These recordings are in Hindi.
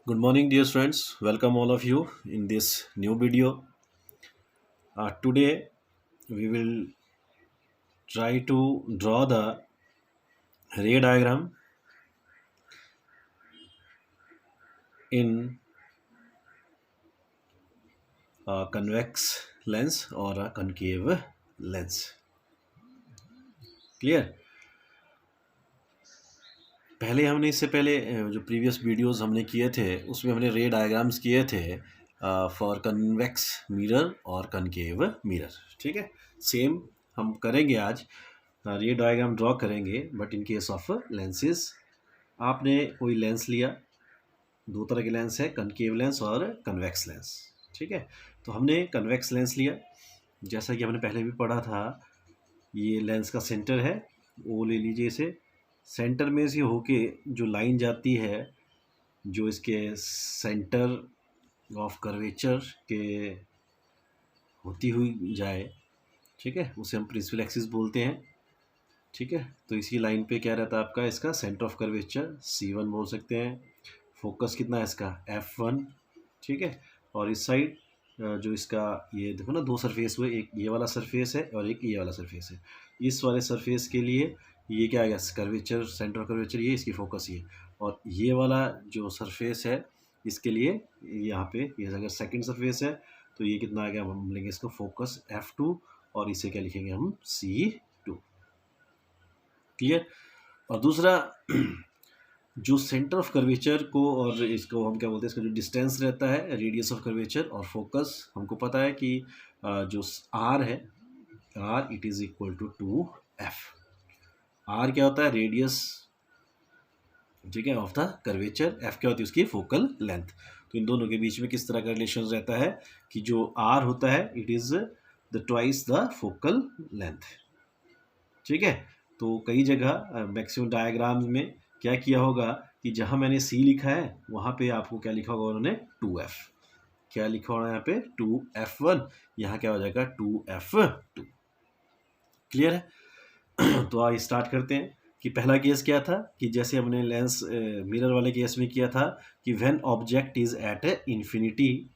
Good morning, dear friends. Welcome all of you in this new video. Today we will try to draw the ray diagram in a convex lens or a concave lens. Clear? पहले हमने इससे पहले जो प्रीवियस वीडियोस हमने किए थे उसमें हमने रे डायग्राम्स किए थे फॉर कन्वेक्स मिरर और कनकेव मिरर. ठीक है, सेम हम करेंगे आज. रे डायग्राम ड्रॉ करेंगे but in case of lenses. आपने कोई लेंस लिया, दो तरह के लेंस है, कनकेव लेंस और कन्वेक्स लेंस. ठीक है, तो हमने कन्वेक्स लेंस लिया. जैसा कि हमने पहले भी पढ़ा था, ये लेंस का सेंटर है, वो ले लीजिए. इसे सेंटर में से होके जो लाइन जाती है, जो इसके सेंटर ऑफ कर्वेचर के होती हुई जाए, ठीक है, उसे हम प्रिंसिपल एक्सिस बोलते हैं. ठीक है, तो इसी लाइन पे क्या रहता है आपका, इसका सेंटर ऑफ कर्वेचर C1 बोल सकते हैं. फोकस कितना है इसका, F1. ठीक है, और इस साइड जो इसका, ये देखो ना, दो सरफेस हुए, एक ये वाला सरफेस है और एक ये वाला सरफेस है. इस वाले सरफेस के लिए ये क्या आ गया, कर्वेचर, सेंटर ऑफ कर्वेचर, ये इसकी फोकस ये. और ये वाला जो सरफेस है इसके लिए यहाँ पे ये अगर सेकंड सरफेस है तो ये कितना आ गया, हम लेंगे इसको फोकस F2 और इसे क्या लिखेंगे हम, C2. क्लियर? और दूसरा जो सेंटर ऑफ कर्वेचर को, और इसको हम क्या बोलते हैं, इसका जो डिस्टेंस रहता है, रेडियस ऑफ कर्वेचर और फोकस, हमको पता है कि जो R है, R it is equal to 2F. R क्या होता है, रेडियस, ठीक है, ऑफ द कर्वेचर. F क्या होती है, उसकी फोकल लेंथ. तो इन दोनों के बीच में किस तरह का रिलेशन रहता है कि जो R होता है it is the twice the focal length. ठीक है, तो कई जगह मैक्सिमम डायग्राम्स में क्या किया होगा कि जहां मैंने C लिखा है वहां पे आपको क्या लिखा होगा उन्होंने, 2F. क्या लिखा होगा यहाँ पे, 2F1. यहाँ क्या हो जाएगा, 2F2. क्लियर है? तो आइए स्टार्ट करते हैं कि पहला केस क्या था, कि जैसे हमने लेंस मिरर वाले केस में किया था कि when object is at infinity,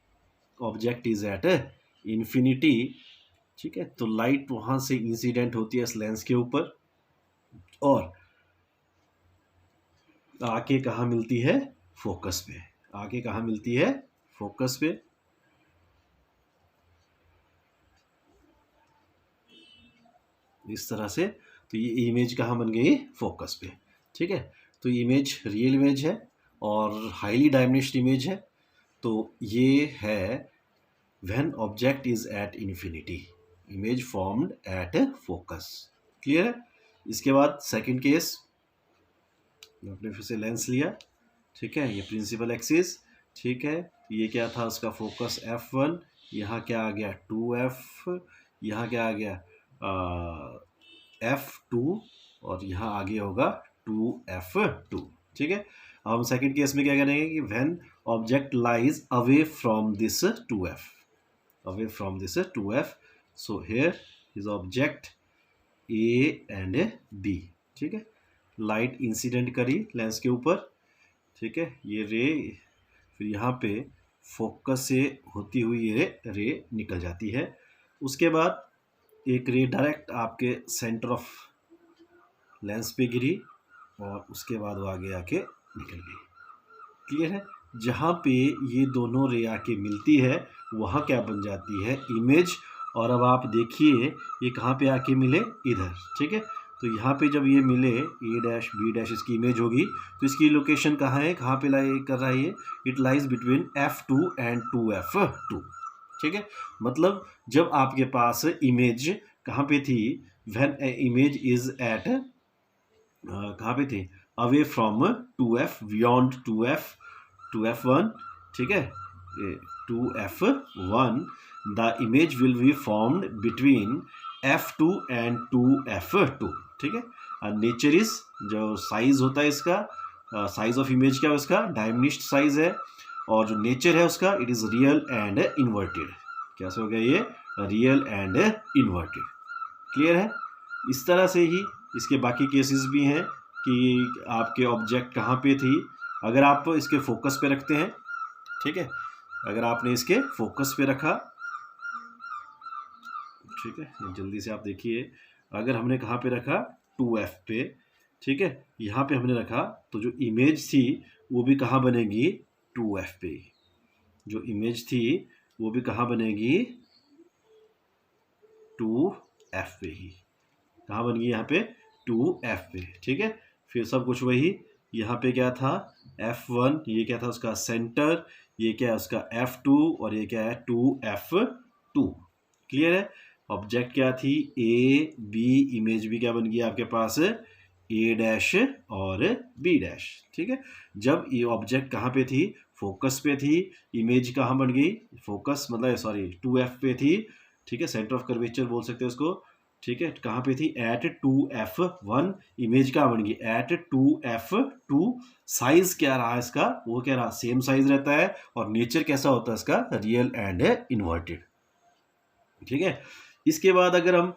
object is at infinity. ठीक है, तो लाइट वहां से इंसिडेंट होती है इस लेंस के ऊपर और आके कहाँ मिलती है, फोकस पे. आके कहाँ मिलती है, फोकस पे. इस तरह से. तो ये इमेज कहाँ बन गई, फोकस पे. ठीक है, तो इमेज रियल इमेज है और हाईली डायमेंशनड इमेज है. तो ये है when object is at infinity, image formed at focus. Clear है? इसके बाद सेकंड केस, आपने फिर से लेंस लिया. ठीक है, ये प्रिंसिपल एक्सिस. ठीक है, ये क्या था, उसका फोकस F1. यहाँ क्या आ गया, 2F. यहाँ क्या आ गया, F2. और यहाँ आगे होगा 2F2. ठीक है, अब हम सेकंड केस में क्या करेंगे कि when object lies away from this 2F, away from this 2F. So here is object A and B. ठीक है, लाइट इंसिडेंट करी लेंस के ऊपर. ठीक है, ये रे फिर यहाँ पे फोकस से होती हुई ये रे निकल जाती है. उसके बाद एक रे डायरेक्ट आपके सेंटर ऑफ लेंस पे गिरी और उसके बाद वो आगे आके निकल गई. क्लियर है? जहाँ पे ये दोनों रे आके मिलती है वहाँ क्या बन जाती है, इमेज. और अब आप देखिए ये कहाँ पे आके मिले, इधर. ठीक है, तो यहाँ पे जब ये मिले, A', B' इसकी इमेज होगी. तो इसकी लोकेशन कहाँ है, कहाँ पे लाई कर रहा है ये, it lies between F2 and 2F2. ठीक है, मतलब जब आपके पास इमेज कहाँ पे थी, व्हेन इमेज इज एट, कहाँ पे थे, away from 2F, beyond 2F1. ठीक है, 2F1, the image will be formed between F2 and 2F2. ठीक है, नेचर इज, जो साइज होता है इसका, साइज ऑफ इमेज क्या है उसका, डायमिनिश्ड साइज है. और जो नेचर है उसका, it is real and inverted. कैसे हो गया ये, रियल एंड इन्वर्टेड. क्लियर है? इस तरह से ही इसके बाकी केसेस भी हैं कि आपके ऑब्जेक्ट कहाँ पे थी, अगर आप इसके फोकस पे रखते हैं, ठीक है, अगर आपने इसके फोकस पे रखा, ठीक है, जल्दी से आप देखिए, अगर हमने कहाँ पे रखा 2F पे, ठीक है, यहाँ पे हमने रखा तो जो इमेज थी वो भी कहाँ बनेगी 2F पे, जो इमेज थी वो भी कहाँ बनेगी 2F पे ही, कहाँ बन गई यहाँ पे 2F पे, ठीक है। फिर सब कुछ वही, यहाँ पे क्या था F1, ये क्या था उसका सेंटर, ये क्या है उसका F2 और ये क्या है 2F2, क्लियर है। ऑब्जेक्ट क्या थी A B, इमेज भी क्या बन गई आपके पास A डैश और B डैश, ठीक है। जब ये ऑब्जेक्ट कहाँ पे थी फोकस पे थी, इमेज कहाँ बन गई फोकस मतलब सॉरी 2F पे थी, ठीक है, सेंटर ऑफ कर्वेचर बोल सकते हैं उसको, ठीक है, कहाँ पे थी एट 2F1, इमेज कहाँ बन गई एट 2F2, साइज क्या रहा इसका वो क्या रहा सेम साइज रहता है, और नेचर कैसा होता है इसका रियल एंड इन्वर्टेड, ठीक है। इसके बाद अगर हम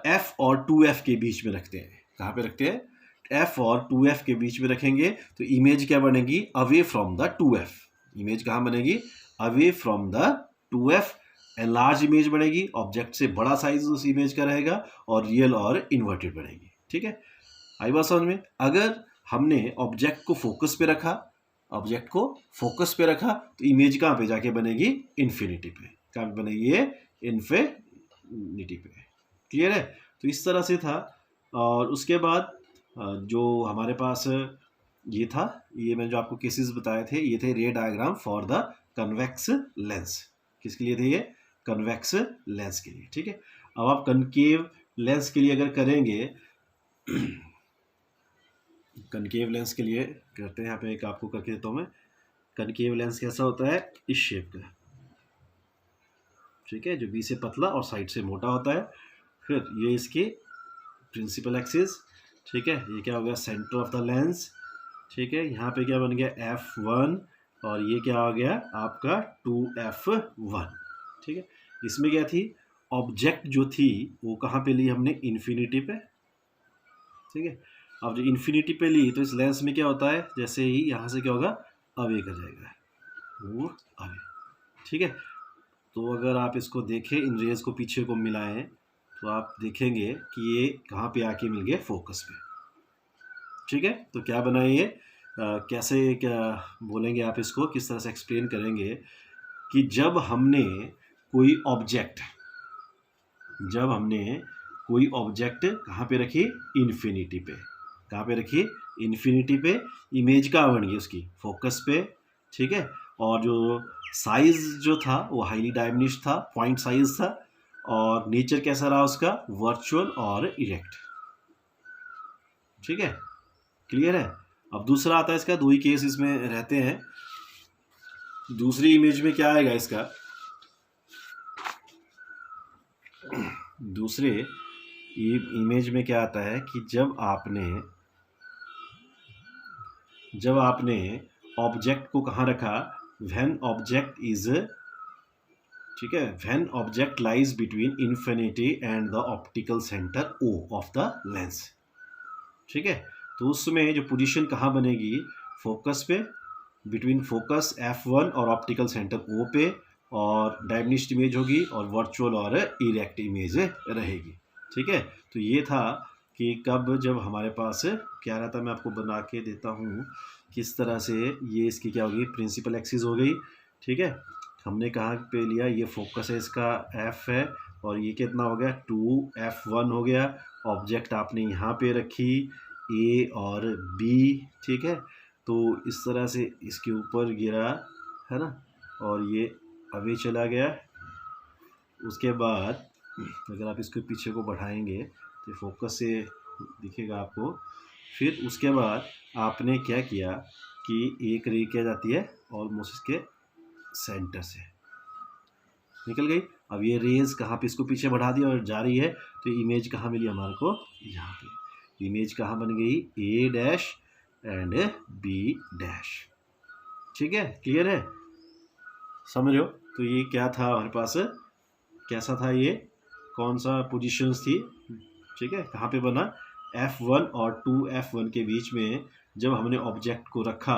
F और 2F के बीच में रखते हैं, कहाँ पे रखते हैं F और 2F के बीच में रखेंगे तो इमेज क्या बनेगी away from the 2F, image कहाँ बनेगी away from the 2F, enlarge image बनेगी, ऑब्जेक्ट से बड़ा साइज उस इमेज का रहेगा और रियल और इन्वर्टेड बनेगी, ठीक है। आई बात समझ में। अगर हमने ऑब्जेक्ट को फोकस पे रखा, ऑब्जेक्ट को फोकस पे रखा तो इमेज कहाँ पे जाके बनेगी इन्फिनिटी पे, कहाँ पे बनेगी ये इन्फिनिटी पे, क्लियर है। तो इस तरह से था। और उसके बाद जो हमारे पास ये था, ये मैंने जो आपको केसेस बताए थे ये थे रे diagram for the convex lens, किसके लिए थे ये कन्वेक्स लेंस के लिए, ठीक है। अब आप कनकेव लेंस के लिए अगर करेंगे कनकेव लेंस के लिए करते हैं, यहाँ पे एक आपको करके देता हूँ मैं। कनकेव लेंस कैसा होता है इस शेप का, ठीक है, जो बी से पतला और साइड से मोटा होता है। फिर ये इसके प्रिंसिपल एक्सिस, ठीक है, ये क्या हो गया सेंटर ऑफ द लेंस, ठीक है, यहाँ पे क्या बन गया F1 और ये क्या हो गया आपका 2F1, ठीक है। इसमें क्या थी ऑब्जेक्ट जो थी वो कहाँ पे ली हमने इन्फिनिटी पे, ठीक है। अब जो इन्फिनिटी पे ली तो इस लेंस में क्या होता है जैसे ही यहाँ से क्या होगा अवे कर जाएगा वो अवे, ठीक है। तो अगर आप इसको देखें इन रेज को पीछे को मिलाएं तो आप देखेंगे कि ये कहाँ पे आके मिल गए फोकस पे, ठीक है। तो क्या बना ये कैसे क्या बोलेंगे आप इसको किस तरह से एक्सप्लेन करेंगे कि जब हमने कोई ऑब्जेक्ट कहाँ पे रखी इन्फिनिटी पे, कहाँ पे रखी इन्फिनिटी पे, इमेज कहाँ बन गई उसकी फोकस पे, ठीक है। और जो साइज जो था वो हाईली डायमिनिश था, पॉइंट साइज था, और नेचर कैसा रहा उसका वर्चुअल और इरेक्ट, ठीक है, क्लियर है। अब दूसरा आता है इसका, दो ही केस इसमें रहते हैं। दूसरी इमेज में क्या आएगा इसका, दूसरे इमेज में क्या आता है कि जब आपने ऑब्जेक्ट को कहाँ रखा व्हेन ऑब्जेक्ट इज, ठीक है, when object lies between infinity and the optical centre O of the lens, ठीक है। तो उसमें जो पोजीशन कहाँ बनेगी फोकस पे, बिटवीन फोकस F1 और ऑप्टिकल सेंटर O पे, और डायमिनिश्ड इमेज होगी और वर्चुअल और इरेक्ट इमेज रहेगी, ठीक है। तो ये था कि कब जब हमारे पास क्या रहता, मैं आपको बना के देता हूँ किस तरह से, ये इसकी क्या होगी प्रिंसिपल एक्सिस हो गई, ठीक है। हमने कहाँ पे लिया ये फोकस है इसका F है, और ये कितना हो गया 2F1 हो गया, ऑब्जेक्ट आपने यहाँ पे रखी A और B, ठीक है। तो इस तरह से इसके ऊपर गिरा है ना, और ये अवे चला गया। उसके बाद अगर आप इसके पीछे को बढ़ाएंगे तो फोकस से दिखेगा आपको। फिर उसके बाद आपने क्या किया कि एक रे क्या जाती है ऑलमोस्ट इसके सेंटर से निकल गई। अब ये रेज कहाँ पे इसको पीछे बढ़ा दिया और जा रही है, तो इमेज कहाँ मिली हमारे को यहाँ पे, इमेज कहाँ बन गई A dash and B dash, ठीक है, क्लियर है, समझ रहे हो। तो ये क्या था हमारे पास, कैसा था ये, कौन सा पोजीशंस थी, ठीक है, कहाँ पे बना F1 और 2F1 के बीच में जब हमने ऑब्जेक्ट को रखा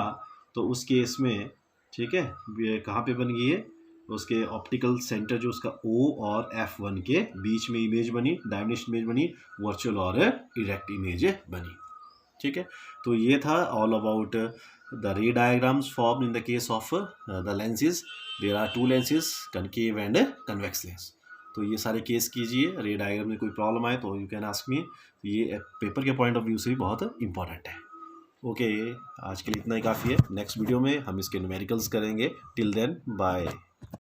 तो उस केस में, ठीक है, ये कहाँ पे बन गई है, उसके ऑप्टिकल सेंटर जो उसका O और F1 के बीच में इमेज बनी, डायमेंशन इमेज बनी, वर्चुअल और इरेक्ट इमेज बनी, ठीक है। तो ये था all about the ray diagrams form in the case of the lenses. There are 2 lenses, concave and convex lens. तो ये सारे केस कीजिए, रे डायग्राम में कोई प्रॉब्लम आए तो यू कैन आस्क मी। ये पेपर के पॉइंट ऑफ व्यू से भी बहुत इंपॉर्टेंट है। ओके, आज के लिए इतना ही काफ़ी है। नेक्स्ट वीडियो में हम इसके न्यूमेरिकल्स करेंगे। Till then bye.